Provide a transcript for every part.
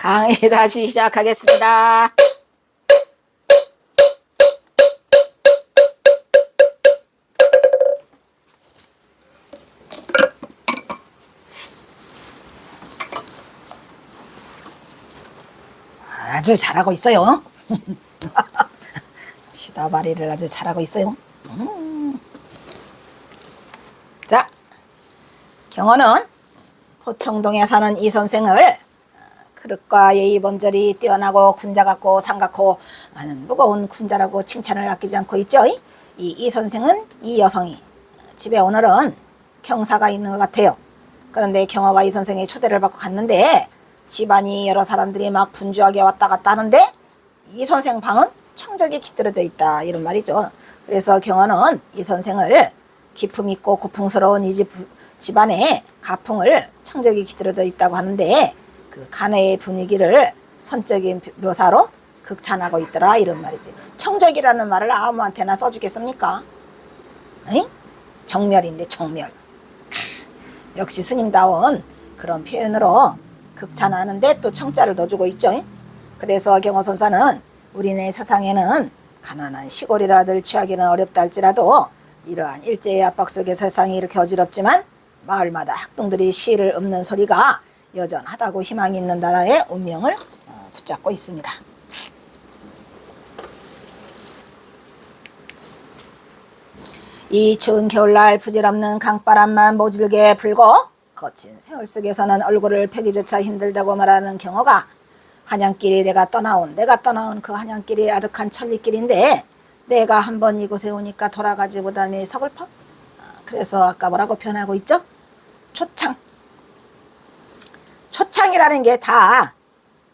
강의 다시 시작하겠습니다. 아주 잘하고 있어요. 시다바리를 아주 잘하고 있어요. 자, 경어는 포청동에 사는 이 선생을 그릇과 예의 범절이 뛰어나고 군자 같고 상 같고 나는 무거운 군자라고 칭찬을 아끼지 않고 있죠. 이 선생은 이 여성이 집에 오늘은 경사가 있는 것 같아요. 그런데 경어가 이 선생의 초대를 받고 갔는데 집안이 여러 사람들이 막 분주하게 왔다 갔다 하는데 이 선생 방은 청적이 깃들어져 있다 이런 말이죠. 그래서 경어는 이 선생을 기품 있고 고풍스러운 이 집안에 가풍을 청적이 깃들어져 있다고 하는데 그 간의 분위기를 선적인 묘사로 극찬하고 있더라 이런 말이지. 청적이라는 말을 아무한테나 써주겠습니까? 응? 정멸인데 정멸. 역시 스님다운 그런 표현으로 극찬하는데 또 청자를 넣어주고 있죠. 그래서 경어선사는 우리네 세상에는 가난한 시골이라 늘 취하기는 어렵다 할지라도 이러한 일제의 압박 속에 세상이 이렇게 어지럽지만 마을마다 학동들이 시를 읊는 소리가 여전하다고 희망이 있는 나라의 운명을 붙잡고 있습니다. 이 추운 겨울날 부질없는 강바람만 모질게 불고 거친 세월 속에서는 얼굴을 펴기조차 힘들다고 말하는 경어가 한양길이 내가 떠나온 그 한양길이 아득한 천리길인데 내가 한번 이곳에 오니까 돌아가지 못하니 서글퍼. 그래서 아까 뭐라고 표현하고 있죠? 초창이라는 게 다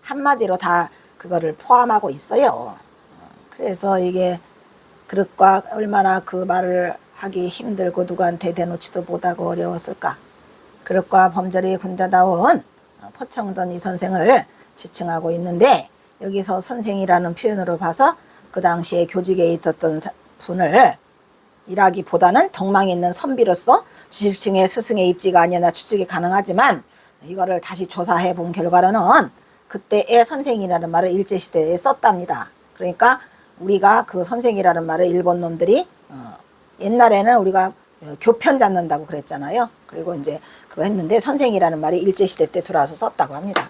한마디로 다 그거를 포함하고 있어요. 그래서 이게 그릇과 얼마나 그 말을 하기 힘들고 누구한테 대놓지도 못하고 어려웠을까. 그릇과 범절이 군자다운 포청던 이 선생을 지칭하고 있는데 여기서 선생이라는 표현으로 봐서 그 당시에 교직에 있었던 분을 일하기보다는 덕망에 있는 선비로서 지식층의 스승의 입지가 아니나 추측이 가능하지만 이거를 다시 조사해 본 결과로는 그때의 선생이라는 말을 일제시대에 썼답니다. 그러니까 우리가 그 선생이라는 말을 일본 놈들이 옛날에는 우리가 교편 잡는다고 그랬잖아요. 그리고 이제 그거 했는데 선생이라는 말이 일제시대 때 들어와서 썼다고 합니다.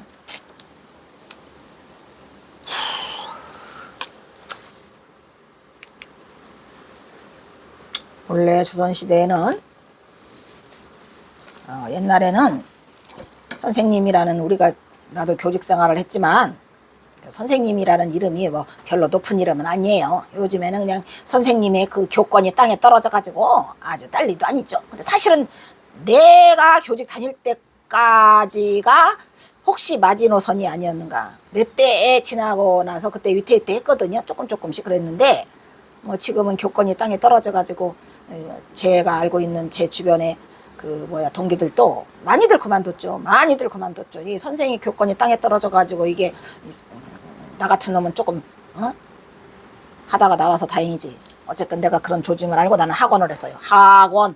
원래 조선시대에는 옛날에는 선생님이라는 우리가 나도 교직 생활을 했지만 선생님이라는 이름이 뭐 별로 높은 이름은 아니에요. 요즘에는 그냥 선생님의 그 교권이 땅에 떨어져 가지고 아주 난리도 아니죠. 근데 사실은 내가 교직 다닐 때까지가 혹시 마지노선이 아니었는가. 내 때에 지나고 나서 그때 위태위태 했거든요. 조금씩 그랬는데 뭐 지금은 교권이 땅에 떨어져 가지고 제가 알고 있는 제 주변에 그 동기들도 많이들 그만뒀죠. 이 선생이 교권이 땅에 떨어져 가지고 이게 나 같은 놈은 조금 하다가 나와서 다행이지. 어쨌든 내가 그런 조짐을 알고 나는 학원을 했어요. 학원.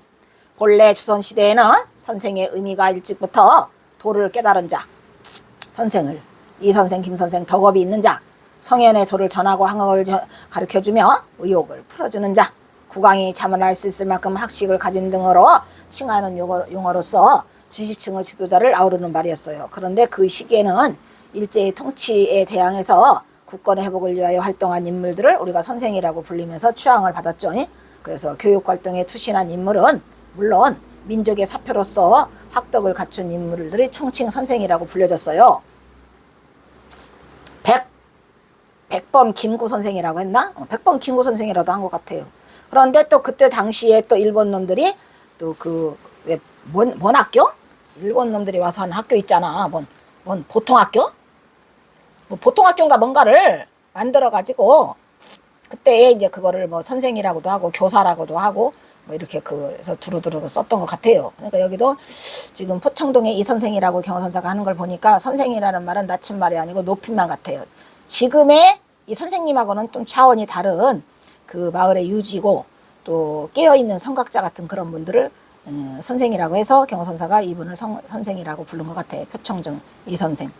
본래 조선시대에는 선생의 의미가 일찍부터 도를 깨달은 자, 선생을 이 선생 김선생 덕업이 있는 자, 성현의 도를 전하고 학을 가르쳐주며 의욕을 풀어주는 자, 국왕이 잠을 알 수 있을 만큼 학식을 가진 등으로 칭하는 용어로서 지식층의 지도자를 아우르는 말이었어요. 그런데 그 시기에는 일제의 통치에 대항해서 국권의 회복을 위하여 활동한 인물들을 우리가 선생이라고 불리면서 추앙을 받았죠. 그래서 교육활동에 투신한 인물은 물론 민족의 사표로서 학덕을 갖춘 인물들이 총칭 선생이라고 불려졌어요. 백범 김구 선생이라고 했나? 백범 김구 선생이라도 한 것 같아요. 그런데 또 그때 당시에 또 일본 놈들이 또 뭔 학교? 일본 놈들이 와서 한 학교 있잖아. 뭔 보통학교? 뭐 보통학교인가 뭔가를 만들어가지고 그때 이제 그거를 뭐 선생이라고도 하고 교사라고도 하고 뭐 이렇게 그래서 두루두루 썼던 것 같아요. 그러니까 여기도 지금 포청동에 이 선생이라고 경어선사가 하는 걸 보니까 선생이라는 말은 낮춤말이 아니고 높임말 같아요. 지금의 이 선생님하고는 좀 차원이 다른 그 마을의 유지고 또 깨어있는 성각자 같은 그런 분들을 선생이라고 해서 경어선사가 이분을 선생이라고 부른 것 같아요. 표청정 이 선생.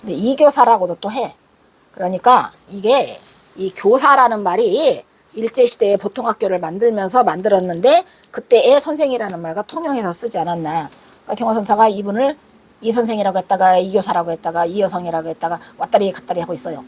근데 이교사라고도 또 해. 그러니까 이게 이 교사라는 말이 일제시대에 보통학교를 만들었는데 그때의 선생이라는 말과 통용해서 쓰지 않았나. 그러니까 경호선사가 이분을 이 선생이라고 했다가 이 교사라고 했다가 이 여성이라고 했다가 왔다리 갔다리 하고 있어요.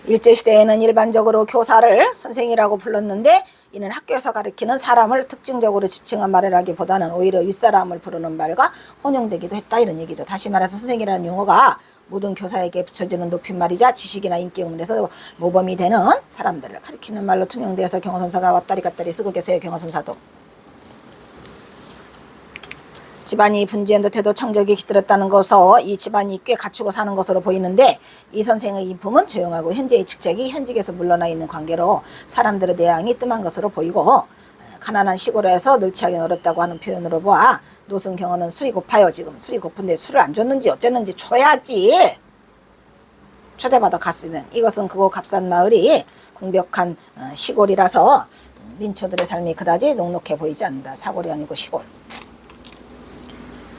일제시대에는 일반적으로 교사를 선생이라고 불렀는데 이는 학교에서 가르치는 사람을 특징적으로 지칭한 말이라기보다는 오히려 윗사람을 부르는 말과 혼용되기도 했다 이런 얘기죠. 다시 말해서 선생이라는 용어가 모든 교사에게 붙여지는 높임말이자 지식이나 인기 의문에서 모범이 되는 사람들을 가리키는 말로 통용되어서 경호선사가 왔다리 갔다리 쓰고 계세요. 경호선사도. 집안이 분주한 듯해도 청적이 깃들었다는 것으로 이 집안이 꽤 갖추고 사는 것으로 보이는데 이 선생의 인품은 조용하고 현재의 직책이 현직에서 물러나 있는 관계로 사람들의 대항이 뜸한 것으로 보이고 가난한 시골에서 널치하기 어렵다고 하는 표현으로 보아 노승 경호는 술이 고파요. 지금 술이 고픈데 술을 안 줬는지 어쨌는지 줘야지. 초대받아 갔으면. 이것은 크고 값싼 마을이 궁벽한 시골이라서 민초들의 삶이 그다지 녹록해 보이지 않는다. 사골이 아니고 시골.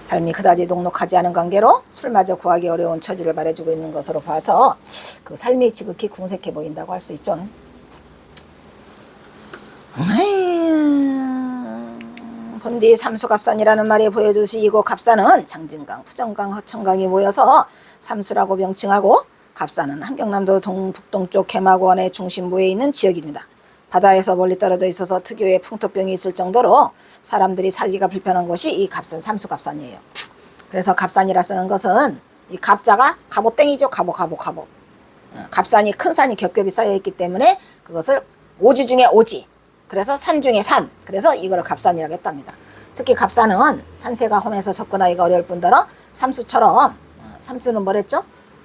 삶이 그다지 녹록하지 않은 관계로 술마저 구하기 어려운 처지를 말해주고 있는 것으로 봐서 그 삶이 지극히 궁색해 보인다고 할 수 있죠. 본디 삼수갑산이라는 말이 보여주듯이 이곳 갑산은 장진강, 부정강, 허천강이 모여서 삼수라고 명칭하고 갑산은 함경남도 북동쪽 개마고원의 중심부에 있는 지역입니다. 바다에서 멀리 떨어져 있어서 특유의 풍토병이 있을 정도로 사람들이 살기가 불편한 곳이 이 갑산, 삼수갑산이에요. 그래서 갑산이라 쓰는 것은 이 갑자가 갑오땡이죠. 갑오. 갑산이 큰 산이 겹겹이 쌓여있기 때문에 그것을 오지 중에 오지. 그래서 산 중에 산. 그래서 이걸 갑산이라고 했답니다. 특히 갑산은 산세가 험해서 접근하기가 어려울 뿐더러 삼수처럼, 삼수는 뭐랬죠?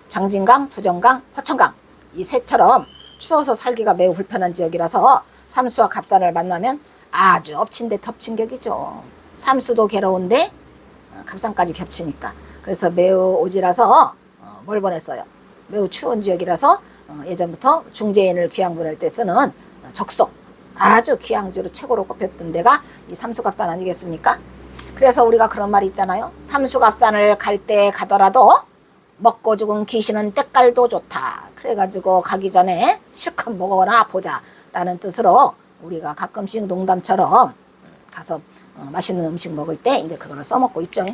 장진강, 부정강, 허천강 이 새처럼 추워서 살기가 매우 불편한 지역이라서 삼수와 갑산을 만나면 아주 엎친 데 덮친 격이죠. 삼수도 괴로운데 갑산까지 겹치니까. 그래서 매우 오지라서 뭘 보냈어요. 매우 추운 지역이라서 예전부터 중재인을 귀양 보낼 때 쓰는 적소, 아주 귀양지로 최고로 꼽혔던 데가 이 삼수갑산 아니겠습니까? 그래서 우리가 그런 말이 있잖아요. 삼수갑산을 갈 때 가더라도 먹고 죽은 귀신은 때깔도 좋다. 그래가지고 가기 전에 실컷 먹어나 보자 라는 뜻으로 우리가 가끔씩 농담처럼 가서 맛있는 음식 먹을 때 이제 그거를 써먹고 있죠.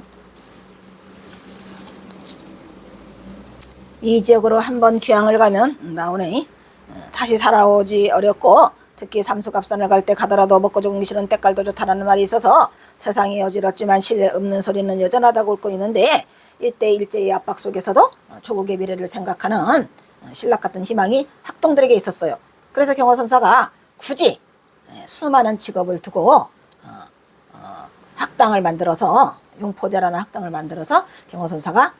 이 지역으로 한번 귀향을 가면 나오네. 다시 살아오지 어렵고 특히 삼수갑산을 갈 때 가더라도 먹고 죽기 싫은 때깔도 좋다라는 말이 있어서 세상이 어지럽지만 실내 없는 소리는 여전하다고 읽고 있는데 이때 일제의 압박 속에서도 조국의 미래를 생각하는 신락 같은 희망이 학동들에게 있었어요. 그래서 경호선사가 굳이 수많은 직업을 두고 학당을 만들어서 용포제라는 학당을 만들어서 경호선사가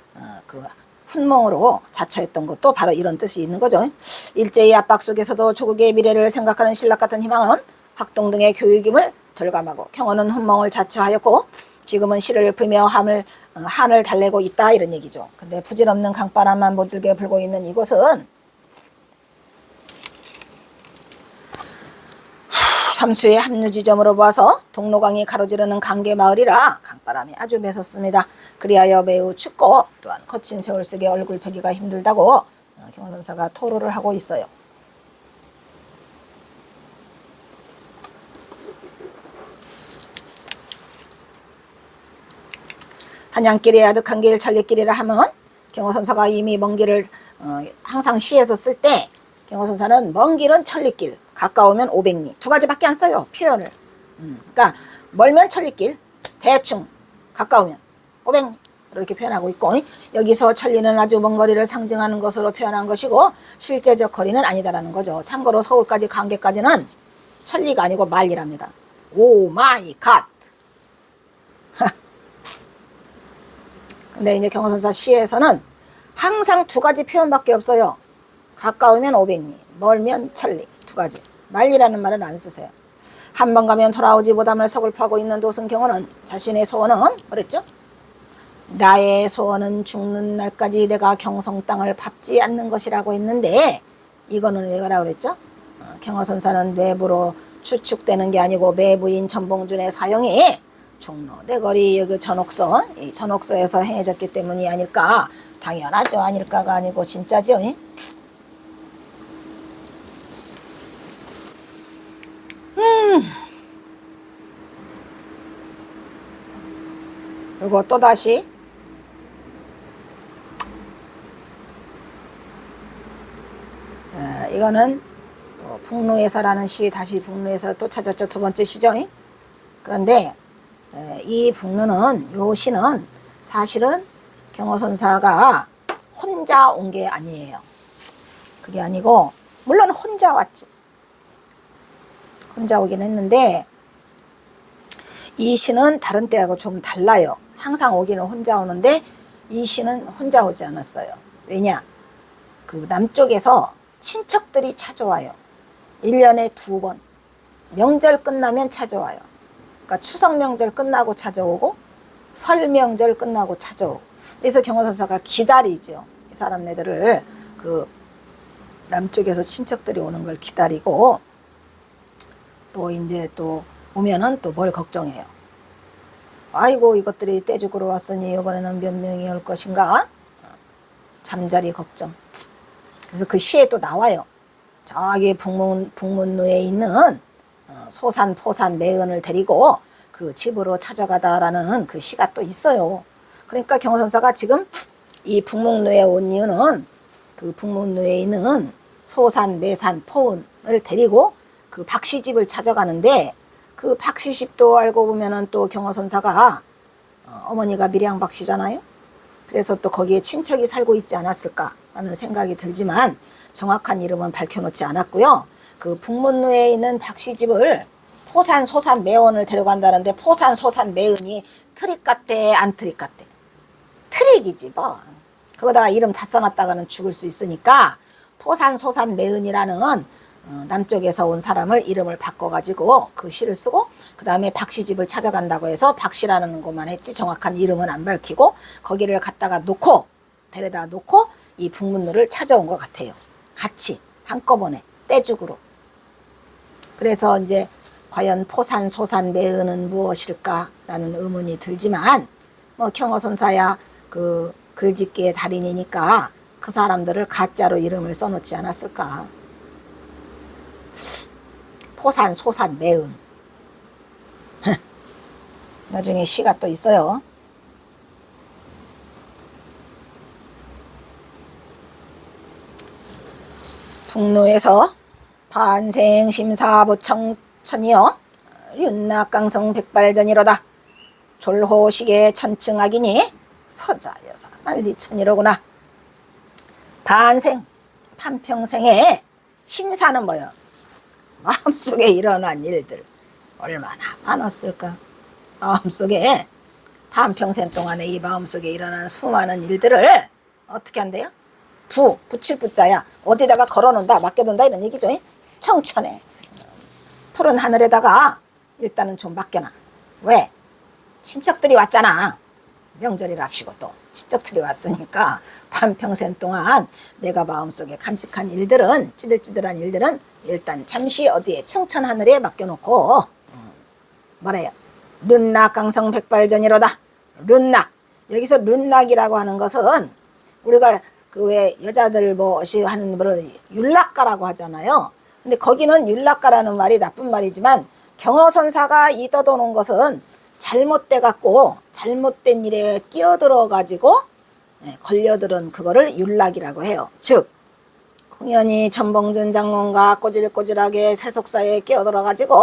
그 훈몽으로 자처했던 것도 바로 이런 뜻이 있는 거죠. 일제의 압박 속에서도 조국의 미래를 생각하는 신락 같은 희망은 학동 등의 교육임을 절감하고 경호는 훈몽을 자처하였고 지금은 시를 읊으며 한을 달래고 있다 이런 얘기죠. 근데 부질없는 강바람만 못들게 불고 있는 이곳은 삼수의 합류 지점으로 보아서 동로강이 가로지르는 강계마을이라 강바람이 아주 매섭습니다. 그리하여 매우 춥고 또한 거친 세월 속에 얼굴 펴기가 힘들다고 경호선사가 토로를 하고 있어요. 한양길이 아득한 길 천리길이라 하면 경호선사가 이미 먼 길을 항상 시에서 쓸 때 경호선사는 먼 길은 천리길, 가까우면 500리 두 가지밖에 안 써요. 표현을. 그러니까 멀면 천리길, 대충 가까우면 500리 이렇게 표현하고 있고 여기서 천리는 아주 먼 거리를 상징하는 것으로 표현한 것이고 실제적 거리는 아니다라는 거죠. 참고로 서울까지 강계까지는 천리가 아니고 마일이랍니다. 오 마이 갓. 근데 이제 경호선사 시에서는 항상 두 가지 표현밖에 없어요. 가까우면 500리, 멀면 천리 두 가지. 말리라는 말은 안 쓰세요. 한 번 가면 돌아오지 못함을 서글퍼하고 있는 도승경호는 자신의 소원은 뭐랬죠? 나의 소원은 죽는 날까지 내가 경성 땅을 밟지 않는 것이라고 했는데 이거는 왜 그러라고 그랬죠? 경허선사는 외부로 추측되는 게 아니고 매부인 전봉준의 사형이 종로 내거리 여기 전옥선 이 전옥서에서 행해졌기 때문이 아닐까. 당연하죠. 아닐까가 아니고 진짜죠. 그리고 또다시 이거는 또 북루에서라는 시 다시 북루에서 또 찾았죠. 두 번째 시죠. 그런데 이 북루는 요 시는 사실은 경허선사가 혼자 온 게 아니에요. 그게 아니고 물론 혼자 왔죠. 혼자 오긴 했는데 이 시는 다른 때하고 좀 달라요. 항상 오기는 혼자 오는데 이 시는 혼자 오지 않았어요. 왜냐? 그 남쪽에서 친척들이 찾아와요. 1년에 2번. 명절 끝나면 찾아와요. 그러니까 추석 명절 끝나고 찾아오고 설 명절 끝나고 찾아오고. 그래서 경허선사가 기다리죠. 이 사람네들을 그 남쪽에서 친척들이 오는 걸 기다리고 또 이제 또 오면은 또 뭘 걱정해요. 아이고 이것들이 떼죽으러 왔으니 이번에는 몇 명이 올 것인가? 잠자리 걱정. 그래서 그 시에 또 나와요. 저기 북문루에 있는 소산 포산 매은을 데리고 그 집으로 찾아가다라는 그 시가 또 있어요. 그러니까 경허선사가 지금 이 북문루에 온 이유는 그 북문루에 있는 소산 매산 포은을 데리고 그 박씨 집을 찾아가는데 그 박씨 집도 알고 보면은 또 경허선사가 어머니가 밀양 박씨잖아요. 그래서 또 거기에 친척이 살고 있지 않았을까 하는 생각이 들지만 정확한 이름은 밝혀놓지 않았고요. 그 북문루에 있는 박씨 집을 포산 소산 매원을 데려간다는데 포산 소산 매은이 트릭 같대 안 트릭 같대? 트릭이지 뭐. 그거다가 이름 다 써놨다가는 죽을 수 있으니까 포산 소산 매은이라는 남쪽에서 온 사람을 이름을 바꿔가지고 그 시를 쓰고 그 다음에 박씨 집을 찾아간다고 해서 박씨라는 것만 했지 정확한 이름은 안 밝히고 거기를 갖다가 놓고 데려다 놓고 이 북문루를 찾아온 것 같아요. 같이 한꺼번에 떼죽으로. 그래서 이제 과연 포산 소산 매은은 무엇일까라는 의문이 들지만 뭐 경허선사야 그 글짓기의 달인이니까 그 사람들을 가짜로 이름을 써놓지 않았을까. 포산 소산 매은. 나중에 시가 또 있어요. 북루에서 반생심사부청천이여 윤낙강성 백발전이로다. 졸호식의 천층악이니 서자여사 만리천이로구나. 반생 반평생에 심사는 뭐요? 마음속에 일어난 일들 얼마나 많았을까. 마음속에 반평생 동안에 이 마음속에 일어난 수많은 일들을 어떻게 한대요? 붙일 붙자야 어디다가 걸어놓는다 맡겨둔다 이런 얘기죠. 청천에 푸른 하늘에다가 일단은 좀 맡겨놔. 왜? 친척들이 왔잖아. 명절이랍시고 또 친척들이 왔으니까 반평생 동안 내가 마음속에 간직한 일들은 찌들찌들한 일들은 일단 잠시 어디에 청천 하늘에 맡겨놓고 뭐래요? 룬낙강성 백발전이로다. 룬낙. 여기서 룬낙이라고 하는 것은 우리가 그 왜 여자들 뭐시 하는 거를 율락가라고 하잖아요. 근데 거기는 율락가라는 말이 나쁜 말이지만 경허선사가 이 떠도는 것은 잘못돼 갖고 잘못된 일에 끼어들어 가지고 걸려들은 그거를 율락이라고 해요. 즉 공연히 전봉준 장군과 꼬질꼬질하게 세속사에 끼어들어 가지고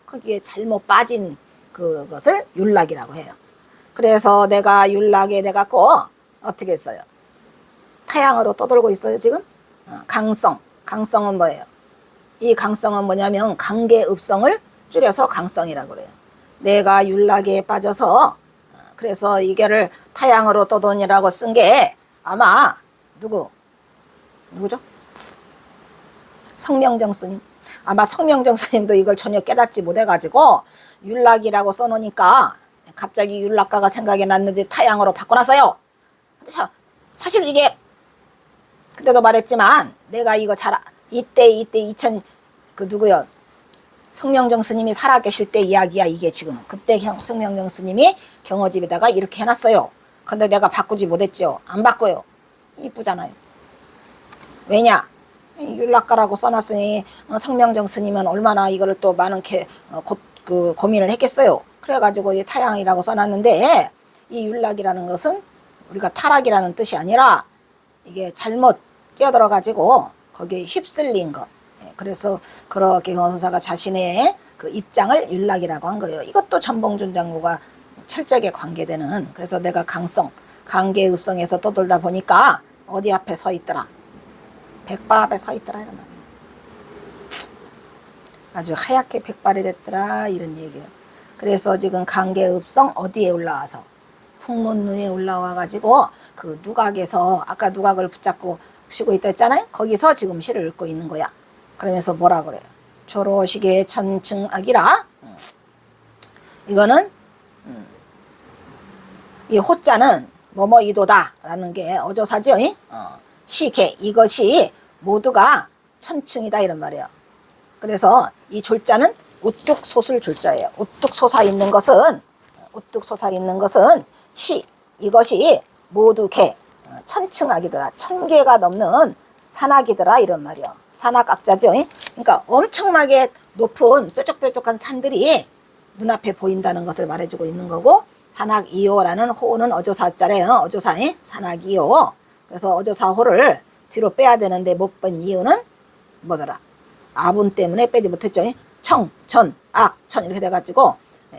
거기에 잘못 빠진 그것을 율락이라고 해요. 그래서 내가 율락에 돼 갖고 어떻게 했어요? 타양으로 떠돌고 있어요 지금. 강성. 강성은 뭐예요? 이 강성은 뭐냐면 강계읍성을 줄여서 강성이라고 그래요. 내가 율락에 빠져서 그래서 이게를 타양으로 떠도니라고 쓴 게 아마 누구죠? 성명정 스님. 아마 성명정 스님도 이걸 전혀 깨닫지 못해가지고 율락이라고 써놓으니까 갑자기 율락가가 생각이 났는지 타양으로 바꿔놨어요. 근데 사실 이게 그때도 말했지만 내가 이거 이때 2000 그 누구요? 성명정 스님이 살아계실 때 이야기야. 이게 지금 그때 성명정 스님이 경어집에다가 이렇게 해놨어요. 근데 내가 바꾸지 못했죠. 안 바꿔요. 이쁘잖아요. 왜냐? 율락가라고 써놨으니 성명정 스님은 얼마나 이거를 또 많은 고민을 했겠어요. 그래가지고 이 타양이라고 써놨는데, 이 율락이라는 것은 우리가 타락이라는 뜻이 아니라 이게 잘못 끼어들어가지고 거기에 휩쓸린 것. 그래서 그렇게 경호선사가 자신의 그 입장을 율락이라고 한 거예요. 이것도 전봉준 장로가 철저하게 관계되는. 그래서 내가 강계읍성에서 떠돌다 보니까 어디 앞에 서 있더라. 백발 앞에 서 있더라 이런 말이에요. 아주 하얗게 백발이 됐더라 이런 얘기예요. 그래서 지금 강계읍성 어디에 올라와서 풍문루에 올라와 가지고 그 누각에서 아까 누각을 붙잡고 쉬고 있다 했잖아요. 거기서 지금 시를 읽고 있는 거야. 그러면서 뭐라 그래요? 조로시계 천층악이라. 이거는 이 호자는 뭐뭐이도다 라는 게 어조사죠. 시계 이것이 모두가 천층이다 이런 말이에요. 그래서 이 졸자는 우뚝 솟을 졸자예요. 우뚝 솟아 있는 것은 이것이 모두 개 천층악이더라. 1000개가 넘는 산악이더라 이런 말이에요. 산악악자죠. 그러니까 엄청나게 높은 뾰족뾰족한 산들이 눈앞에 보인다는 것을 말해주고 있는 거고, 산악이요라는 호는 어조사자래요. 어조사에 산악이요. 그래서 어조사호를 뒤로 빼야 되는데 못 뺀 이유는 뭐더라? 아분 때문에 빼지 못했죠. 청, 천, 악, 천 이렇게 돼가지고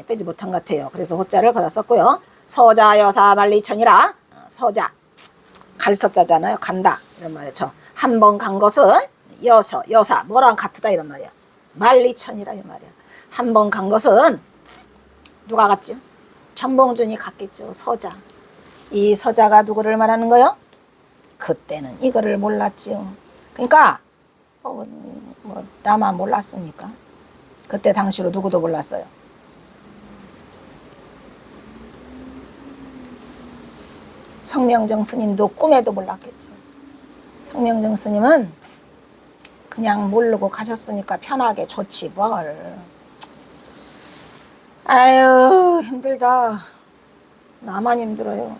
빼지 못한 것 같아요. 그래서 호자를 거다 썼고요. 서자, 여사, 만리천이라. 서자, 갈 서자잖아요. 간다 이런 말이죠. 한 번 간 것은 여사, 뭐랑 같다 이런 말이야. 만리천이라 이 말이야. 한 번 간 것은 누가 갔죠? 전봉준이 갔겠죠. 서자. 이 서자가 누구를 말하는 거요? 그때는 이거를 몰랐지요. 그러니까 나만 몰랐으니까. 그때 당시로 누구도 몰랐어요. 성명정 스님도 꿈에도 몰랐겠죠. 성명정 스님은 그냥 모르고 가셨으니까 편하게 좋지 뭘. 아유 힘들다. 나만 힘들어요.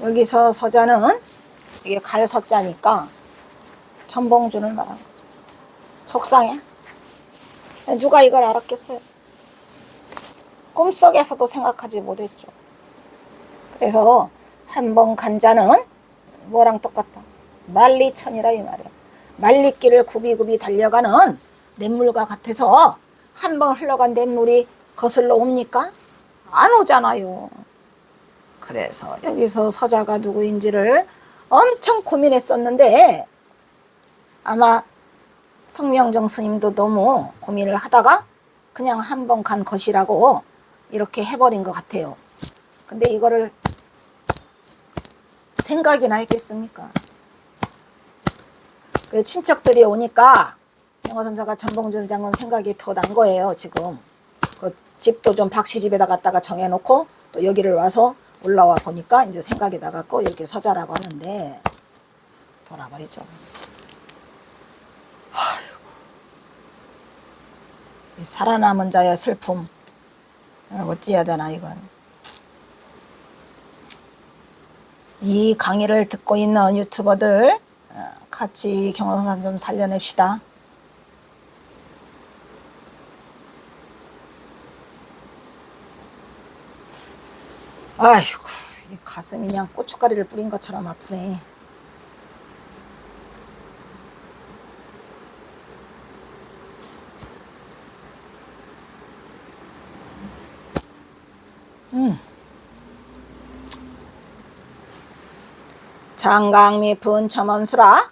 여기서 서자는 이게 갈 서자니까 전봉준을 말하는 거죠. 속상해. 누가 이걸 알았겠어요? 꿈속에서도 생각하지 못했죠. 그래서 한 번 간 자는 뭐랑 똑같다? 만리천이라 이 말이야. 만리길을 굽이굽이 달려가는 냇물과 같아서 한 번 흘러간 냇물이 거슬러 옵니까? 안 오잖아요. 그래서 여기서 서자가 누구인지를 엄청 고민했었는데, 아마 성명정 스님도 너무 고민을 하다가 그냥 한 번 간 것이라고 이렇게 해버린 것 같아요. 근데 이거를 생각이나 했겠습니까? 그 친척들이 오니까 영어선사가 전봉준 장군 생각이 더 난 거예요. 지금 그 집도 좀 박씨 집에다 갖다가 정해놓고 또 여기를 와서 올라와 보니까 이제 생각이 나갖고 이렇게 서자라고 하는데 돌아버리죠. 살아남은 자의 슬픔 어찌해야 되나. 이건 이 강의를 듣고 있는 유튜버들 같이 경호선 좀 살려냅시다. 아이고 이 가슴이 그냥 고춧가루를 뿌린 것처럼 아프네. 장강미 분첨원수라.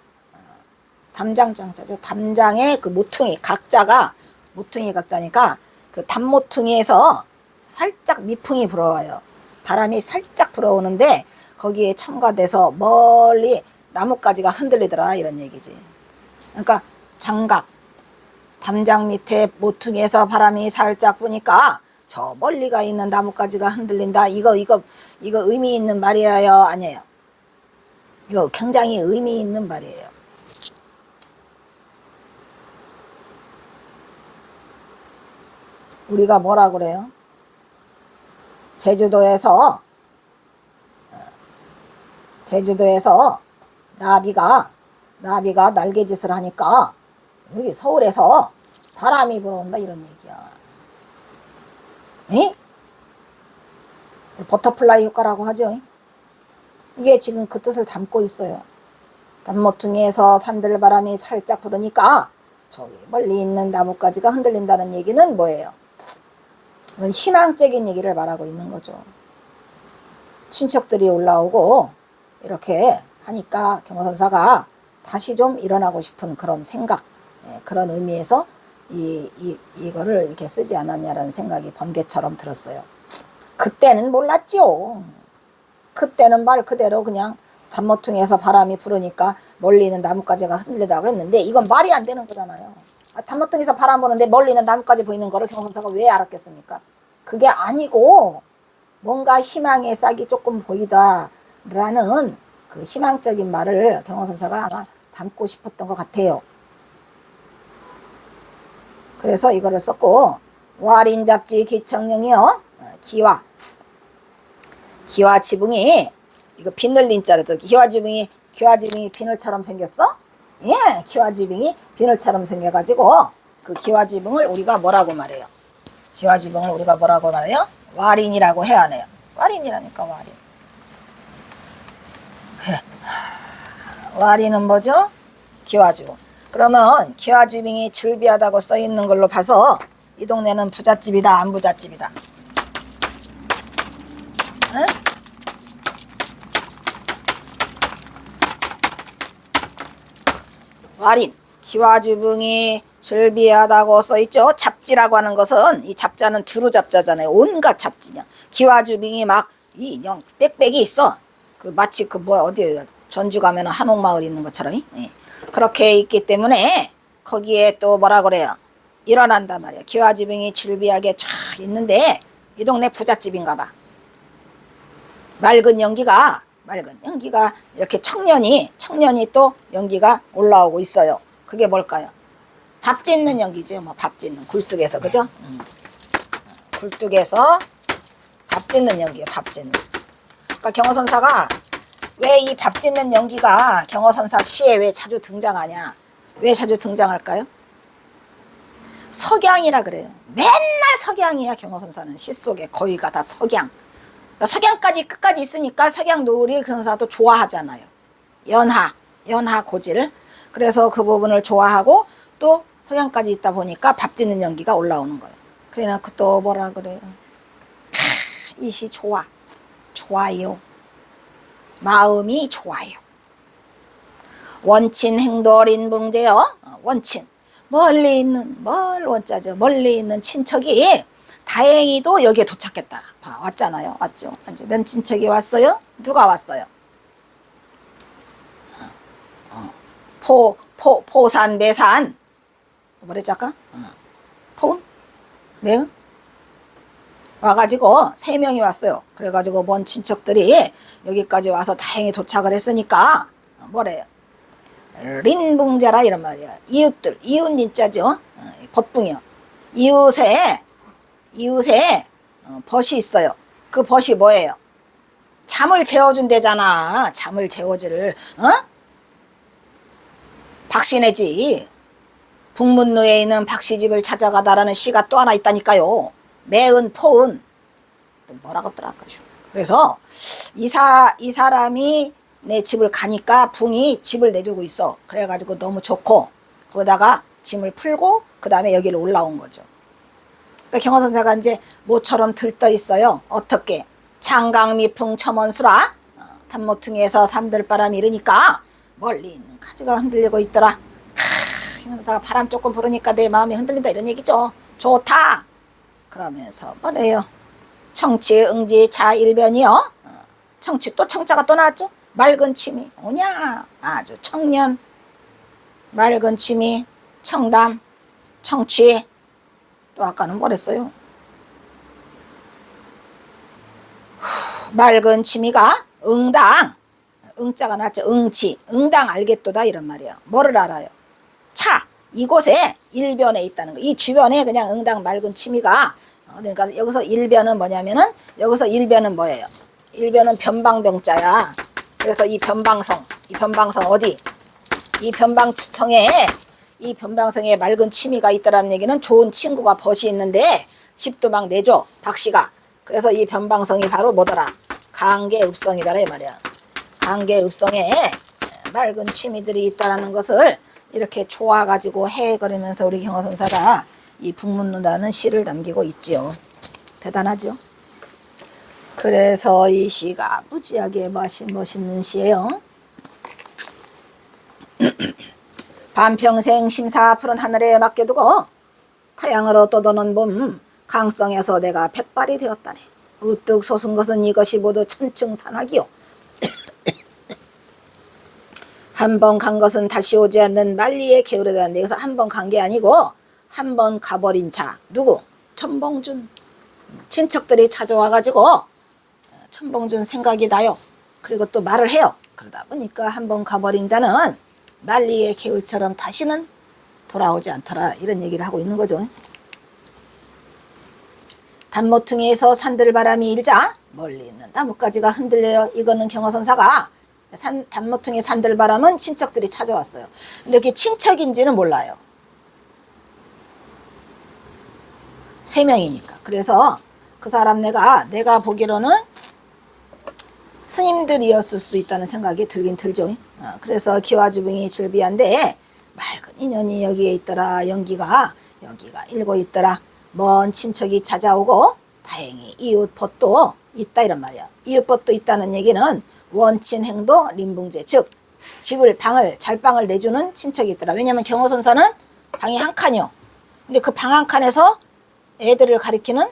담장장자죠. 담장의 그 모퉁이 각자가 모퉁이 각자니까 그 담모퉁이에서 살짝 미풍이 불어와요. 바람이 살짝 불어오는데 거기에 첨가돼서 멀리 나뭇가지가 흔들리더라 이런 얘기지. 그러니까 장각, 담장 밑에 모퉁이에서 바람이 살짝 부니까 저 멀리가 있는 나뭇가지가 흔들린다. 이거 의미 있는 말이에요? 아니에요? 이거 굉장히 의미 있는 말이에요. 우리가 뭐라 그래요? 제주도에서 나비가 날개짓을 하니까 여기 서울에서 바람이 불어온다 이런 얘기야. 에? 버터플라이 효과라고 하죠. 이게 지금 그 뜻을 담고 있어요. 단모퉁이에서 산들바람이 살짝 불으니까 저기 멀리 있는 나뭇가지가 흔들린다는 얘기는 뭐예요? 이건 희망적인 얘기를 말하고 있는 거죠. 친척들이 올라오고 이렇게 하니까 경호선사가 다시 좀 일어나고 싶은 그런 생각, 그런 의미에서 이거를 이렇게 쓰지 않았냐라는 생각이 번개처럼 들었어요. 그때는 몰랐지요. 그때는 말 그대로 그냥 단모퉁이에서 바람이 불으니까 멀리 있는 나뭇가지가 흔들리다고 했는데 이건 말이 안 되는 거잖아요. 단모퉁이에서 바람 부는데 멀리 있는 나뭇가지 보이는 거를 경호선사가 왜 알았겠습니까? 그게 아니고 뭔가 희망의 싹이 조금 보이다라는 그 희망적인 말을 경호선사가 아마 담고 싶었던 것 같아요. 그래서 이거를 썼고, 와린잡지 기청령이요. 기와 지붕이, 이거 비늘린 자로 기와 지붕이 비늘처럼 생겼어? 예, 기와 지붕이 비늘처럼 생겨가지고 그 기와 지붕을 우리가 뭐라고 말해요? 기와 지붕을 우리가 뭐라고 말해요? 와린이라고 해야 하네요. 와린이라니까 와린. 와린은 뭐죠? 기와지붕. 그러면 기와지붕이 즐비하다고 써있는 걸로 봐서 이 동네는 부잣집이다 안 부잣집이다? 응? 와린, 기와지붕이 즐비하다고 써있죠. 잡지라고 하는 것은 이 잡자는 두루 잡자잖아요. 온갖 잡지냐. 기와지붕이 막 이 빽빽이 있어. 그 마치 그 뭐야 어디 전주 가면 한옥마을 있는 것처럼 그렇게 있기 때문에 거기에 또 뭐라 그래요? 일어난단 말이야. 기와지붕이 즐비하게 쫙 있는데 이 동네 부잣집인가 봐. 맑은 연기가 이렇게 청년이 또 연기가 올라오고 있어요. 그게 뭘까요? 밥 짓는 연기죠. 뭐 밥 짓는 굴뚝에서 그죠? 굴뚝에서 밥 짓는 연기예요. 밥 짓는. 그러니까 경호선사가 왜 이 밥 짓는 연기가 경호선사 시에 왜 자주 등장하냐? 왜 자주 등장할까요? 석양이라 그래요. 맨날 석양이야. 경호선사는 시 속에 거의가 다 석양. 그러니까 석양까지 끝까지 있으니까 석양 노을을 경호선사도 좋아하잖아요. 연하 고지를. 그래서 그 부분을 좋아하고 또 석양까지 있다 보니까 밥 짓는 연기가 올라오는 거예요. 그래놓고 또 뭐라 그래요? 이 시 좋아요. 마음이 좋아요. 원친 행돌인 붕제요. 원친 멀리 있는 원자죠. 멀리 있는 친척이 다행히도 여기에 도착했다. 왔잖아요. 왔죠. 몇 친척이 왔어요? 누가 왔어요? 포산 매산 뭐랬지 아까? 포운? 매은? 와가지고 3명이 왔어요. 그래가지고 먼 친척들이 여기까지 와서 다행히 도착을 했으니까 뭐래요? 린붕자라 이런 말이야. 이웃들, 이웃인자죠. 벗붕이요. 이웃에 벗이 있어요. 그 벗이 뭐예요? 잠을 재워준대잖아. 잠을 재워줄 박씨네지. 북문루에 있는 박씨집을 찾아가다라는 시가 또 하나 있다니까요. 매은 포은 또 뭐라고 했더라. 그래서 이 사람이 내 집을 가니까 붕이 집을 내주고 있어. 그래가지고 너무 좋고 거기다가 짐을 풀고 그 다음에 여기로 올라온 거죠. 그러니까 경호선사가 이제 모처럼 들떠 있어요. 어떻게? 창강미풍 첨언수라. 단모퉁이에서 삼들바람이 이르니까 멀리 있는 가지가 흔들리고 있더라. 경호선사가 바람 조금 부르니까 내 마음이 흔들린다 이런 얘기죠. 좋다. 그러면서 뭐래요? 청치, 응지, 자, 일변이요. 청치, 또 청자가 또 나왔죠. 맑은 취미, 오냐, 아주 청년, 맑은 취미, 청담, 청취. 또 아까는 뭐랬어요? 맑은 취미가 응당, 응자가 나왔죠. 응치, 응당 알겠도다 이런 말이에요. 뭐를 알아요? 차, 이곳에 일변에 있다는 거. 이 주변에 그냥 응당 맑은 취미가 그러니까 여기서 일변은 뭐냐면은 여기서 일변은 뭐예요? 일변은 변방병자야. 그래서 이 변방성 어디? 이 변방성에 맑은 취미가 있다라는 얘기는 좋은 친구가 벗이 있는데 집도 막 내줘 박씨가. 그래서 이 변방성이 바로 뭐더라? 강계읍성이더라 이 말이야. 강계읍성에 맑은 취미들이 있다라는 것을 이렇게 좋아가지고 해거리면서 우리 경허선사가 이 북문론이라는 시를 남기고 있지요. 대단하죠. 그래서 이 시가 무지하게 멋있는 시예요. 반평생 심사 푸른 하늘에 맡겨두고 타양으로 떠도는 봄 강성에서 내가 백발이 되었다네. 우뚝 솟은 것은 이것이 모두 천층산악이요. 한 번 간 것은 다시 오지 않는 만리의 게으르다는 데서 한 번 간 게 아니고 한 번 가버린 자. 누구? 천봉준. 친척들이 찾아와가지고 천봉준 생각이 나요. 그리고 또 말을 해요. 그러다 보니까 한 번 가버린 자는 만리의 개울처럼 다시는 돌아오지 않더라. 이런 얘기를 하고 있는 거죠. 단모퉁이에서 산들바람이 일자 멀리 있는 나뭇가지가 흔들려요. 이거는 경허선사가 단모퉁이 산들바람은 친척들이 찾아왔어요. 근데 그게 친척인지는 몰라요. 3명이니까. 그래서 그 사람 내가 보기로는 스님들이었을 수도 있다는 생각이 들긴 들죠. 그래서 기와주붕이 질비한데 맑은 인연이 여기에 있더라. 여기가 일고 있더라. 먼 친척이 찾아오고 다행히 이웃벗도 있다 이런 말이야. 이웃벗도 있다는 얘기는 원친행도 림붕제, 즉 잘방을 내주는 친척이 있더라. 왜냐하면 경허선사는 방이 한 칸이요. 근데 그 방 한 칸에서 애들을 가리키는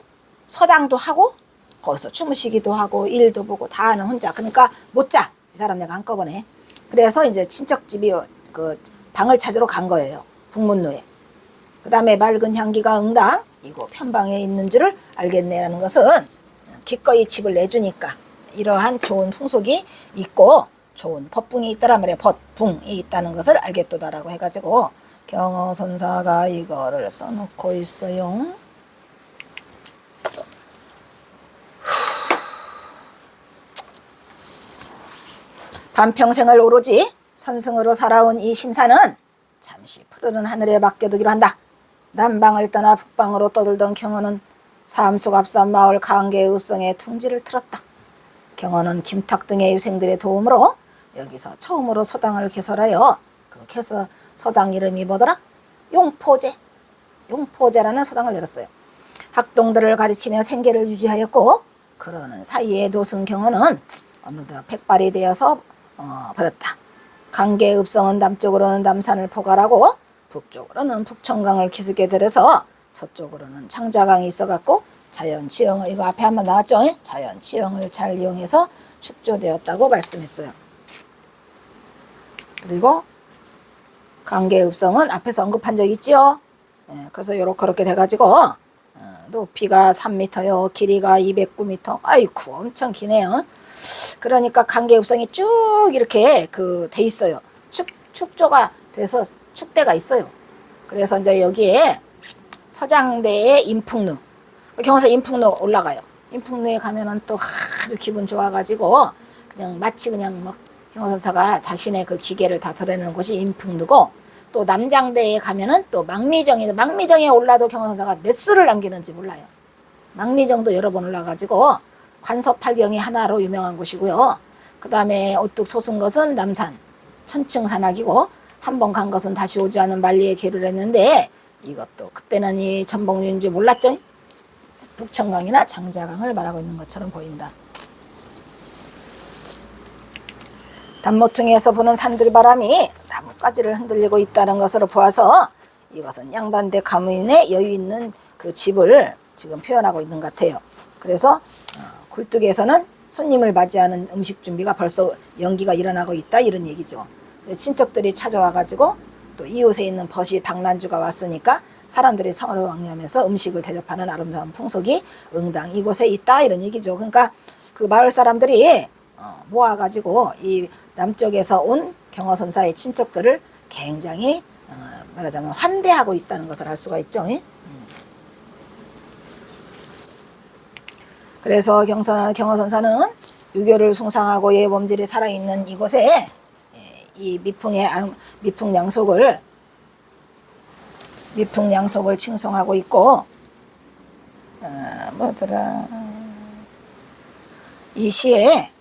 서당도 하고 거기서 주무시기도 하고 일도 보고 다 하는 혼자. 그러니까 못 자. 이 사람 내가 한꺼번에. 그래서 이제 친척집이 그 방을 찾으러 간 거예요. 북문로에. 그 다음에 맑은 향기가 응당 이거 편방에 있는 줄을 알겠네라는 것은 기꺼이 집을 내주니까 이러한 좋은 풍속이 있고 좋은 법붕이 있더란 말이에요. 법붕이 있다는 것을 알겠도다라고 해가지고 경허선사가 이거를 써놓고 있어요. 반평생을 오로지 선승으로 살아온 이 심사는 잠시 푸르른 하늘에 맡겨두기로 한다. 남방을 떠나 북방으로 떠들던 경허는 삼속 앞산 마을 강계읍성에 둥지를 틀었다. 경허는 김탁 등의 유생들의 도움으로 여기서 처음으로 서당을 개설하여 그 서당 이름이 뭐더라? 용포제라는 서당을 열었어요. 학동들을 가르치며 생계를 유지하였고 그러는 사이에 도승 경허는 어느덧 백발이 되어서 버렸다. 강계읍성은 남쪽으로는 남산을 포괄하고 북쪽으로는 북청강을 기슭에 들여서 서쪽으로는 창자강이 있어갖고 자연치형을 이거 앞에 한번 나왔죠? 자연치형을 잘 이용해서 축조되었다고 말씀했어요. 그리고 강계읍성은 앞에서 언급한 적 있죠? 그래서 요렇게 돼가지고 높이가 3m요 길이가 209m. 아이쿠 엄청 기네요. 그러니까 강계읍성이 쭉 이렇게 돼 있어요. 축조가 돼서 축대가 있어요. 그래서 이제 여기에 서장대의 인풍루, 경허서 인풍루 올라가요. 인풍루에 가면은 또 아주 기분 좋아가지고 그냥 마치 그냥 막 경허선사가 자신의 그 기계를 다 드러내는 곳이 인풍루고, 또 남장대에 가면은 또 망미정에 올라도 경허선사가 몇 수를 남기는지 몰라요. 망미정도 여러 번 올라가지고 관섭팔경이 하나로 유명한 곳이고요. 그 다음에 오뚝 솟은 것은 남산 천층산악이고 한 번 간 것은 다시 오지 않은 만리의 길을 했는데 이것도 그때는 이 전봉류인 줄 몰랐죠. 북청강이나 장자강을 말하고 있는 것처럼 보인다. 단모퉁이에서 부는 산들바람이 나뭇가지를 흔들리고 있다는 것으로 보아서 이것은 양반대 가문의 여유 있는 그 집을 지금 표현하고 있는 것 같아요. 그래서 굴뚝에서는 손님을 맞이하는 음식 준비가 벌써 연기가 일어나고 있다 이런 얘기죠. 친척들이 찾아와 가지고 또 이웃에 있는 벗이 박난주가 왔으니까 사람들이 서로 왕래하면서 음식을 대접하는 아름다운 풍속이 응당 이곳에 있다 이런 얘기죠. 그러니까 그 마을 사람들이 모아가지고 이 남쪽에서 온 경허선사의 친척들을 굉장히 말하자면 환대하고 있다는 것을 알 수가 있죠. 그래서 경허선사는 유교를 숭상하고 예범질이 살아있는 이곳에 이 미풍양속을 칭송하고 있고, 뭐더라, 이 시에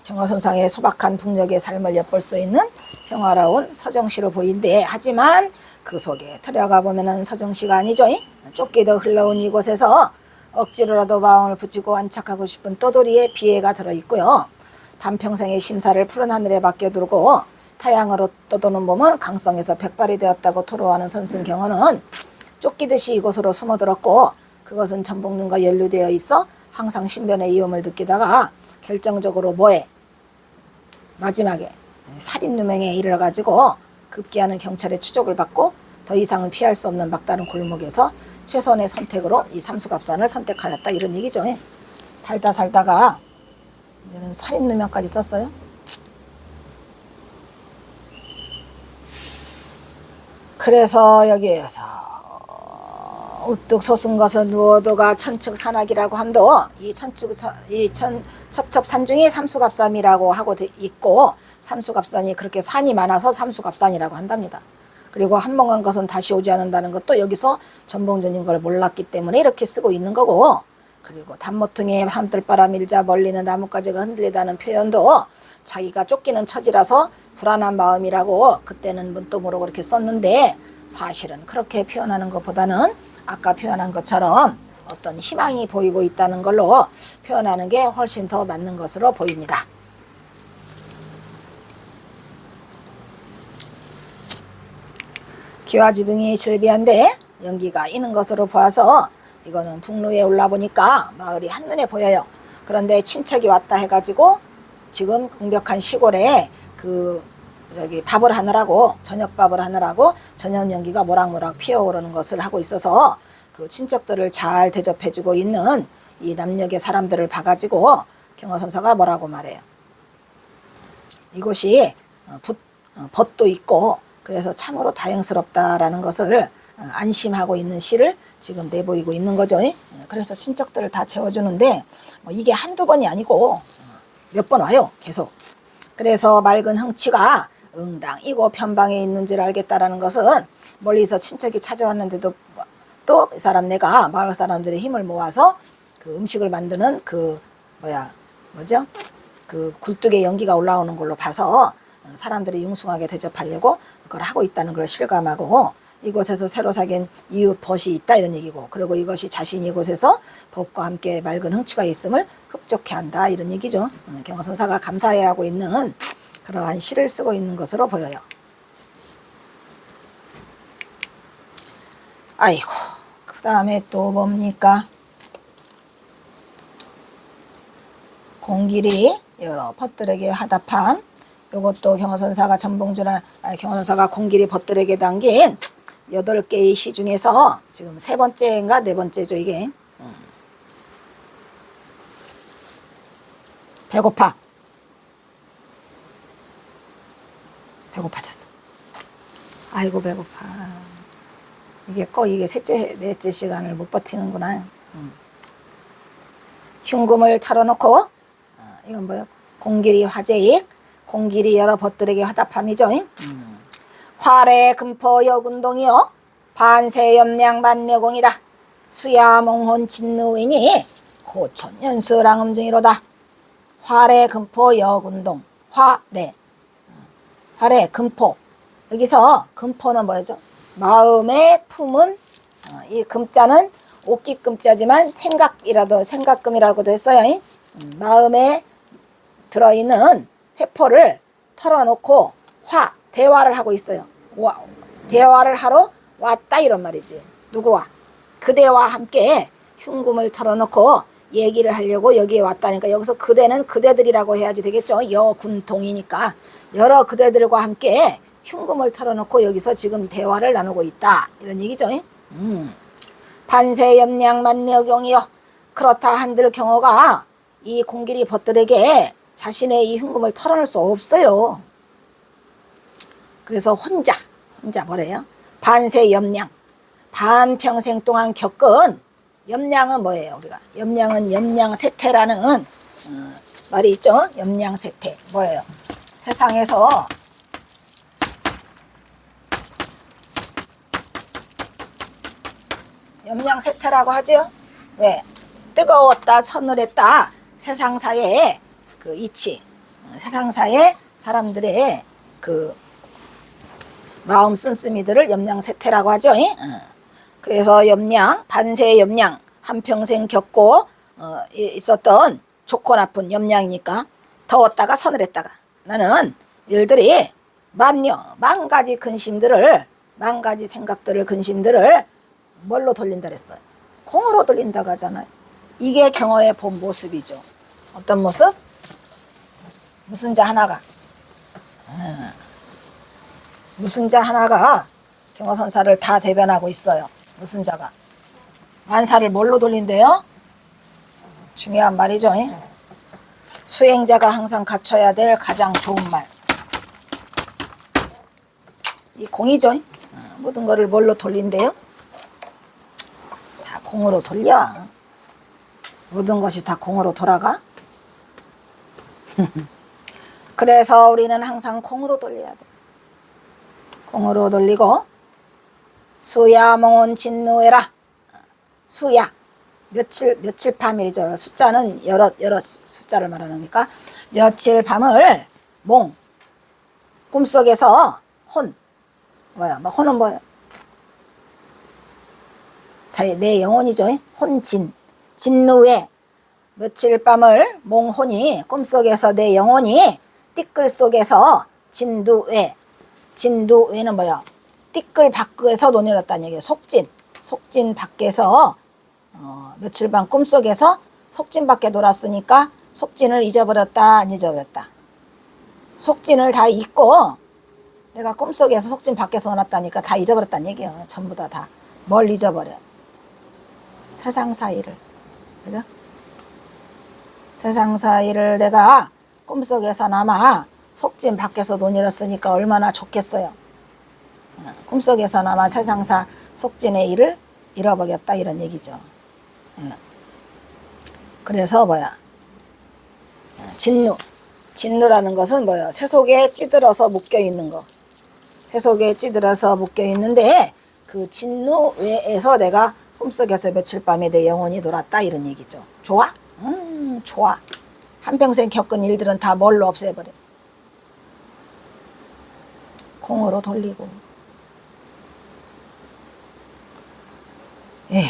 경허선상의 소박한 북녘의 삶을 엿볼 수 있는 평화로운 서정시로 보인대. 하지만 그 속에 들어가 보면은 서정시가 아니죠. 쫓기도 흘러온 이곳에서 억지로라도 마음을 붙이고 안착하고 싶은 떠돌이의 비애가 들어있고요. 반평생의 심사를 푸른 하늘에 맡겨두고 타양으로 떠도는 몸은 강성에서 백발이 되었다고 토로하는 선승경허는 쫓기듯이 이곳으로 숨어들었고, 그것은 전복눈과 연루되어 있어 항상 신변의 위험을 느끼다가 결정적으로 마지막에 살인누명에 이르러가지고 급기야는 경찰의 추적을 받고 더 이상은 피할 수 없는 막다른 골목에서 최선의 선택으로 이 삼수갑산을 선택하였다 이런 얘기죠. 살다가 이제는 살인누명까지 썼어요. 그래서 여기에서 우뚝 솟은 것은 누워도가 천측산악이라고 함도 이 첩첩산중이 삼수갑산이라고 하고 있고, 삼수갑산이 그렇게 산이 많아서 삼수갑산이라고 한답니다. 그리고 한번 간 것은 다시 오지 않는다는 것도 여기서 전봉준인 걸 몰랐기 때문에 이렇게 쓰고 있는 거고, 그리고 단모퉁이에 함들바람 일자 멀리는 나뭇가지가 흔들리다는 표현도 자기가 쫓기는 처지라서 불안한 마음이라고 그때는 문도 모르고 이렇게 썼는데, 사실은 그렇게 표현하는 것보다는 아까 표현한 것처럼 어떤 희망이 보이고 있다는 걸로 표현하는 게 훨씬 더 맞는 것으로 보입니다. 기와지붕이 즐비한데 연기가 있는 것으로 보아서 이거는 북루에 올라보니까 마을이 한눈에 보여요. 그런데 친척이 왔다 해가지고 지금 궁벽한 시골에 밥을 하느라고, 저녁밥을 하느라고 저녁 연기가 모락모락 피어오르는 것을 하고 있어서 그 친척들을 잘 대접해주고 있는 이 남녘의 사람들을 봐가지고 경허선사가 뭐라고 말해요. 이곳이 벗도 있고 그래서 참으로 다행스럽다라는 것을 안심하고 있는 시를 지금 내보이고 있는 거죠. 그래서 친척들을 다 채워주는데 이게 한두 번이 아니고 몇 번 와요. 계속. 그래서 맑은 흥치가 응당 이곳 편방에 있는 줄 알겠다라는 것은 멀리서 친척이 찾아왔는데도 또 이 사람 내가 마을 사람들의 힘을 모아서 그 음식을 만드는 그 굴뚝에 연기가 올라오는 걸로 봐서 사람들이 융숭하게 대접하려고 그걸 하고 있다는 걸 실감하고, 이곳에서 새로 사귄 이웃 벗이 있다 이런 얘기고, 그리고 이것이 자신이 이곳에서 법과 함께 맑은 흥취가 있음을 흡족해 한다 이런 얘기죠. 경허선사가 감사해 하고 있는 그러한 시를 쓰고 있는 것으로 보여요. 아이고, 그 다음에 또 뭡니까? 공길이 여러 벗들에게 하답함. 요것도 경허선사가 경허선사가 공길이 벗들에게 당긴 8개의 시 중에서 지금 3번째인가 4번째죠 이게. 배고파졌어. 아이고 배고파. 이게 넷째 시간을 못 버티는구나. 흉금을 털어놓고, 이건 뭐야? 공길이 화제익, 공길이 여러 벗들에게 화답함이죠. 활의 금포 여군동이요 반세염량 만려공이다. 수야몽혼 진누이니 호천 연수랑음중이로다. 활의 금포 여군동. 활의 금포. 여기서 금포는 뭐죠? 마음에 품은, 이 금자는 옥기 금자지만 생각금이라고도 했어요. 마음에 들어있는 회포를 털어놓고 대화를 하고 있어요. 대화를 하러 왔다 이런 말이지. 누구와? 그대와 함께 흉금을 털어놓고 얘기를 하려고 여기에 왔다니까 여기서 그대는 그대들이라고 해야지 되겠죠. 여군통이니까 여러 그대들과 함께 흉금을 털어놓고 여기서 지금 대화를 나누고 있다 이런 얘기죠. 반세염량 만려경이여 그렇다 한들 경호가 이 공길이 벗들에게 자신의 이 흉금을 털어놓을 수 없어요. 그래서 혼자 뭐래요? 반세염량 반평생 동안 겪은 염량은 뭐예요? 우리가 염량은 염량세태라는 말이 있죠. 염량세태 뭐예요? 세상에서 염량세태라고 하죠. 왜? 뜨거웠다 서늘했다 세상사의 그 이치 세상사의 사람들의 그 마음 씀씀이들을 염량세태라고 하죠. 그래서 염량, 반세 염량, 한평생 겪고 있었던 좋고 나쁜 염량이니까 더웠다가 서늘했다가 나는 일들이 만 가지 근심들을 만 가지 생각들을 근심들을 뭘로 돌린다 그랬어요? 공으로 돌린다고 하잖아요. 이게 경어의 본 모습이죠. 어떤 모습? 무슨 자 하나가 무슨 자 하나가 경어선사를 다 대변하고 있어요. 무슨 자가 만사를 뭘로 돌린대요? 중요한 말이죠. 수행자가 항상 갖춰야 될 가장 좋은 말. 이 공이죠. 모든 거를 뭘로 돌린대요? 다 공으로 돌려. 모든 것이 다 공으로 돌아가. 그래서 우리는 항상 공으로 돌려야 돼. 공으로 돌리고 수야 몽원 진노해라. 수야 며칠 밤이죠. 숫자는 여러 숫자를 말하니까 며칠 밤을 몽 꿈속에서 혼 뭐야? 혼은 뭐야? 내 영혼이죠. 혼진 진누에 며칠 밤을 몽혼이 꿈속에서 내 영혼이 띠끌 속에서 진두에는 뭐야? 띠끌 밖에서 논의했다는 얘기예요. 속진 밖에서 며칠 밤 꿈속에서 속진 밖에 놀았으니까 속진을 잊어버렸다 안 잊어버렸다? 속진을 다 잊고 내가 꿈속에서 속진 밖에서 놀았다니까 다 잊어버렸다는 얘기예요. 전부 다 뭘 잊어버려? 세상 사이를. 그죠? 세상 사이를 내가 꿈속에서나마 속진 밖에서 논의했으니까 얼마나 좋겠어요. 꿈속에서나마 세상사 속진의 일을 잃어버렸다 이런 얘기죠. 그래서 뭐야? 진누라는 것은 뭐야? 새 속에 찌들어서 묶여 있는 거. 새 속에 찌들어서 묶여 있는데 그 진누 외에서 내가 꿈속에서 며칠 밤에 내 영혼이 놀았다 이런 얘기죠. 좋아? 좋아. 한평생 겪은 일들은 다 뭘로 없애버려? 공으로 돌리고. 에휴.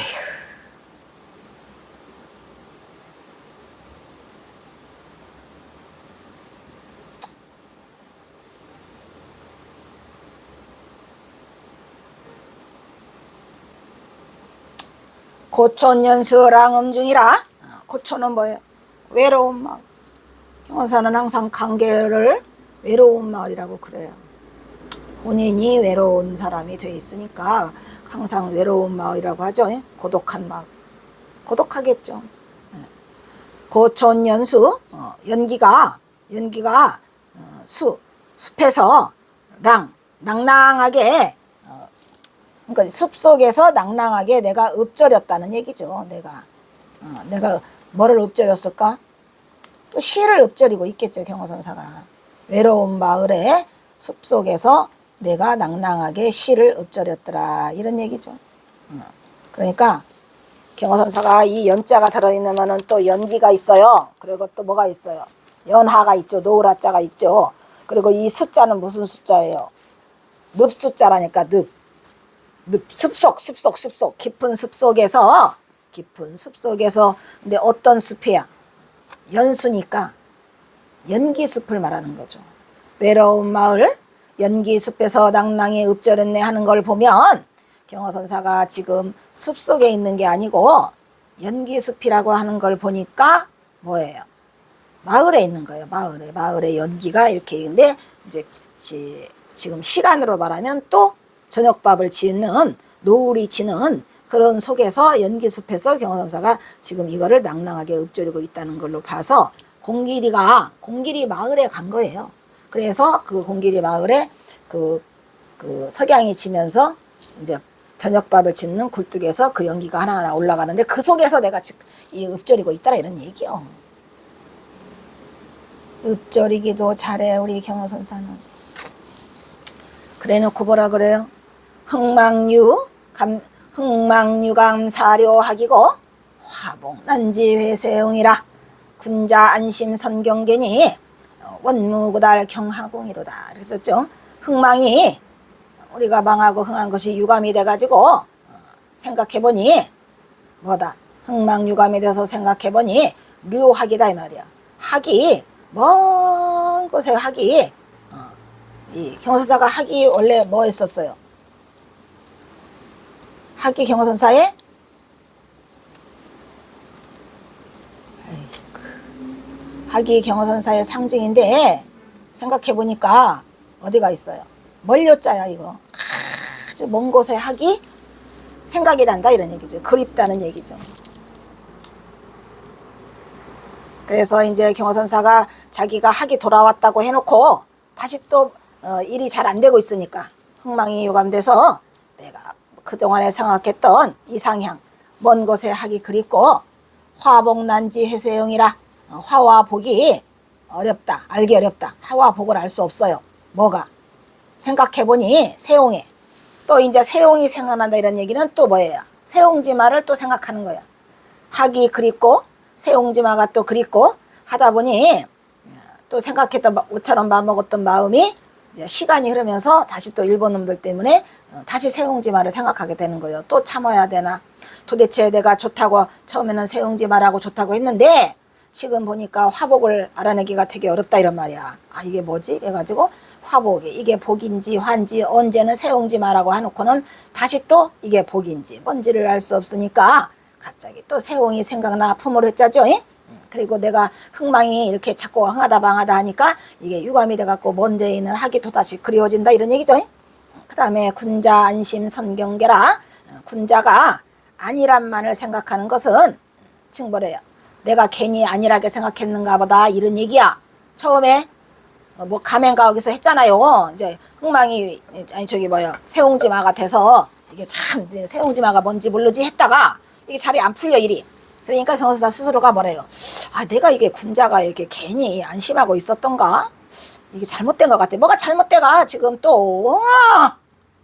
고촌연수랑음중이라. 고촌은 뭐예요? 외로운 마을. 경호사는 항상 관계를 외로운 마을이라고 그래요. 본인이 외로운 사람이 돼 있으니까 항상 외로운 마을이라고 하죠. 고독한 마을. 고독하겠죠. 고촌연수, 연기가 숲에서 낭낭하게, 그러니까 숲 속에서 낭낭하게 내가 읊조렸다는 얘기죠. 내가 뭐를 읊조렸을까? 또 시를 읊조리고 있겠죠. 경호선사가. 외로운 마을에 숲 속에서 내가 낭낭하게 시를 읊조렸더라 이런 얘기죠. 그러니까 경호선사가 이 연자가 들어있으면 또 연기가 있어요. 그리고 또 뭐가 있어요? 연하가 있죠. 노을하자가 있죠. 그리고 이 숫자는 무슨 숫자예요? 늪숫자라니까 늪 숲속 깊은 숲속에서 근데 어떤 숲이야? 연수니까 연기숲을 말하는 거죠. 외로운 마을 연기숲에서 낭낭히 읊조렸네 하는 걸 보면 경호선사가 지금 숲속에 있는 게 아니고 연기숲이라고 하는 걸 보니까 뭐예요? 마을에 있는 거예요. 마을에 연기가 이렇게 있는데 이제 지금 시간으로 말하면 또 저녁밥을 짓는 노을이 지는 그런 속에서 연기숲에서 경호선사가 지금 이거를 낭낭하게 읊조리고 있다는 걸로 봐서 공길이 마을에 간 거예요. 그래서 그 공길이 마을에 그 석양이 지면서 이제 저녁밥을 짓는 굴뚝에서 그 연기가 하나하나 올라가는데 그 속에서 내가 이 읊조리고 있다라 이런 얘기요. 읊조리기도 잘해 우리 경호선사는. 그래놓고 뭐라 그래요? 흥망유감사료하기고 화복난지회세응이라 군자 안심선경계니 원무구달 경하궁이로다. 그랬었죠. 흥망이 우리가 망하고 흥한 것이 유감이 돼가지고 생각해보니 뭐다? 흥망유감이 돼서 생각해보니 묘학이다 이 말이야. 학이 먼 곳에 학이 이 경호선사가 학이 원래 뭐 했었어요? 학이 경호선사의 학이 경호선사의 상징인데 생각해보니까 어디가 있어요? 멀렸자야 이거. 아주 먼 곳에 학이 생각이 난다 이런 얘기죠. 그립다는 얘기죠. 그래서 이제 경호선사가 자기가 학이 돌아왔다고 해놓고 다시 또 일이 잘 안 되고 있으니까 흥망이 유감돼서 내가 그동안에 생각했던 이상향 먼 곳에 학이 그립고 화복난지 회세영이라 화와 복이 어렵다. 알기 어렵다. 화와 복을 알 수 없어요. 뭐가? 생각해보니 세옹에 또 이제 세옹이 생각난다 이런 얘기는 또 뭐예요? 세옹지마를 또 생각하는 거야. 학이 그립고 세옹지마가 또 그립고 하다 보니 또 생각했던 옷처럼 마음먹었던 마음이 시간이 흐르면서 다시 또 일본 놈들 때문에 다시 세옹지마를 생각하게 되는 거예요. 또 참아야 되나? 도대체 내가 좋다고 처음에는 세옹지마라고 좋다고 했는데 지금 보니까 화복을 알아내기가 되게 어렵다 이런 말이야. 아 이게 뭐지? 해가지고 화복이 이게 복인지 환지 언제는 세옹지마라고 해놓고는 다시 또 이게 복인지 뭔지를 알 수 없으니까 갑자기 또 세옹이 생각나 품을 했자죠. 그리고 내가 흥망이 이렇게 자꾸 흥하다 망하다 하니까 이게 유감이 돼갖고 먼 데에 있는 학이 또다시 그리워진다 이런 얘기죠. 그 다음에 군자 안심 선경계라 군자가 안일함만을 생각하는 것은 징벌해요. 내가 괜히 안일하게 생각했는가 보다 이런 얘기야. 처음에 뭐 가맹가 거기서 했잖아요. 이제 흥망이 아니 저기 뭐야 세옹지마가 돼서 이게 참 세옹지마가 뭔지 모르지 했다가 이게 자리 안 풀려 일이. 그러니까 경호선사 스스로가 뭐래요? 아 내가 이게 군자가 이렇게 괜히 안심하고 있었던가? 이게 잘못된 것 같아. 뭐가 잘못돼가 지금 또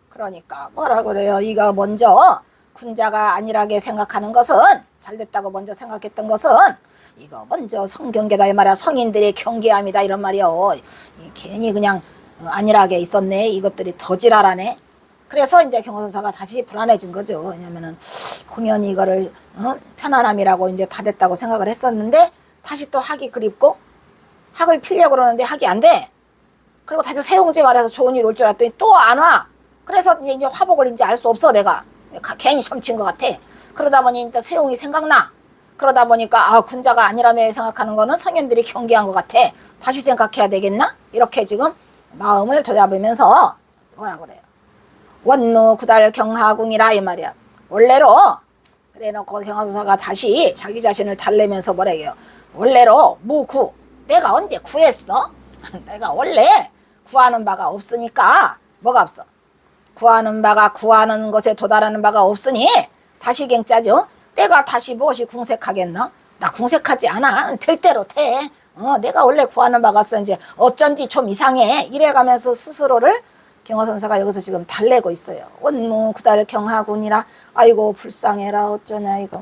그러니까 뭐라 그래요? 이거 먼저 군자가 안일하게 생각하는 것은 잘됐다고 먼저 생각했던 것은 이거 먼저 성경계다 이 말이야. 성인들의 경계함이다 이런 말이요. 괜히 그냥 안일하게 있었네. 이것들이 더 지랄하네. 그래서 이제 경호선사가 다시 불안해진 거죠. 왜냐면은 공연히 이거를 편안함이라고 이제 다 됐다고 생각을 했었는데 다시 또 학이 그립고 학을 피려고 그러는데 학이 안 돼. 그리고 다시 세옹지 말해서 좋은 일 올 줄 알았더니 또 안 와. 그래서 이제 화복을 이제 알 수 없어 내가. 괜히 점친 것 같아. 그러다 보니 일단 세옹이 생각나. 그러다 보니까 아 군자가 아니라며 생각하는 거는 성현들이 경계한 것 같아. 다시 생각해야 되겠나? 이렇게 지금 마음을 되잡으면서 뭐라 그래요? 원루 구달 경하궁이라 이 말이야. 원래로 그래놓고 경하선사가 다시 자기 자신을 달래면서 뭐래요? 원래로 무구 내가 언제 구했어? 내가 원래 구하는 바가 없으니까 뭐가 없어? 구하는 바가 구하는 것에 도달하는 바가 없으니 다시 갱짜죠. 내가 다시 무엇이 궁색하겠나? 나 궁색하지 않아. 될 대로 돼. 내가 원래 구하는 바가 없어. 이제 어쩐지 좀 이상해. 이래가면서 스스로를 경호선사가 여기서 지금 달래고 있어요. 원무 구달 경하군이라 아이고 불쌍해라 어쩌냐 이거.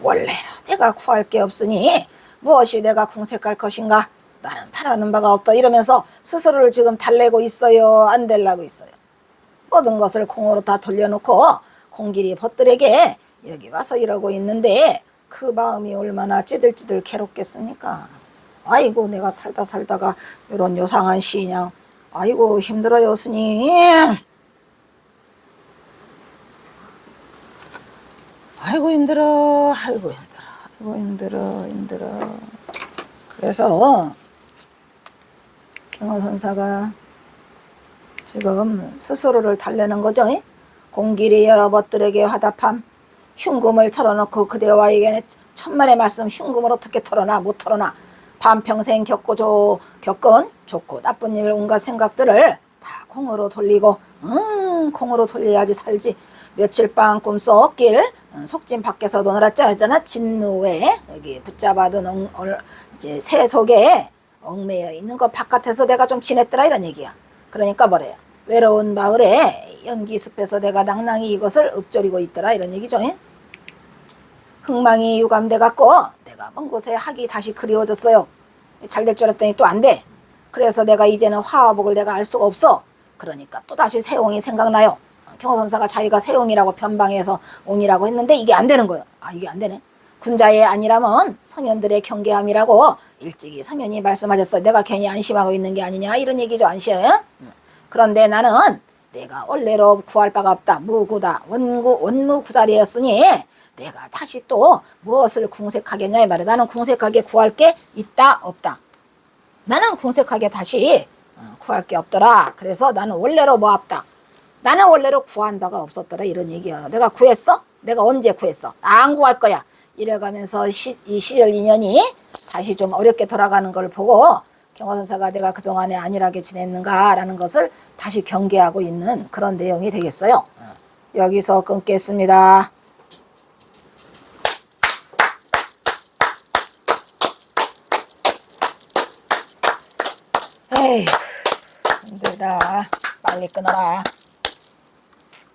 원래로 내가 구할 게 없으니 무엇이 내가 궁색할 것인가? 나는 바라는 바가 없다 이러면서 스스로를 지금 달래고 있어요. 안 될라고 있어요. 모든 것을 공으로 다 돌려놓고 공길이 벗들에게 여기 와서 이러고 있는데 그 마음이 얼마나 찌들찌들 괴롭겠습니까? 아이고 내가 살다가 이런 요상한 시냥 아이고 힘들어요 스님. 아이고 힘들어, 아이고 힘들어, 아이고 힘들어. 그래서 경호선사가 지금 스스로를 달래는 거죠. 공길이 여러 벗들에게 화답함. 흉금을 털어놓고 그대와에게는 천만의 말씀. 흉금을 어떻게 털어놔, 못 털어놔. 반평생 겪은 좋고 나쁜 일 온갖 생각들을 다 공으로 돌리고, 공으로 돌려야지 살지. 며칠 밤 꿈속길 속진 밖에서도 놀았잖아. 진누에 여기 붙잡아둔 이제 새 속에 얽매여 있는 거 바깥에서 내가 좀 지냈더라, 이런 얘기야. 그러니까 뭐래요? 외로운 마을에 연기숲에서 내가 낭낭히 이것을 읊조리고 있더라, 이런 얘기죠. 흥망이 유감돼 갖고 내가 먼 곳에 학이 다시 그리워졌어요. 잘 될 줄 알았더니 또 안 돼. 그래서 내가 이제는 화화복을 내가 알 수가 없어. 그러니까 또 다시 세옹이 생각나요. 경호선사가 자기가 세옹이라고 변방해서 옹이라고 했는데 이게 안 되는 거예요. 아, 이게 안 되네. 군자의 아니라면 성현들의 경계함이라고 일찍이 성현이 말씀하셨어. 내가 괜히 안심하고 있는 게 아니냐, 이런 얘기죠. 안심해요. 그런데 나는 내가 원래로 구할 바가 없다. 무구다. 원무구다리였으니 내가 다시 또 무엇을 궁색하겠냐 이 말이야. 나는 궁색하게 구할 게 있다 없다. 나는 궁색하게 다시 구할 게 없더라. 그래서 나는 원래로 뭐 없다. 나는 원래로 구한 바가 없었더라, 이런 얘기야. 내가 구했어? 내가 언제 구했어? 안 구할 거야. 이래가면서 이 시절 인연이 다시 좀 어렵게 돌아가는 걸 보고 경호선사가 내가 그동안에 안일하게 지냈는가라는 것을 다시 경계하고 있는 그런 내용이 되겠어요. 여기서 끊겠습니다. 에이, 힘들다. 빨리 끊어라.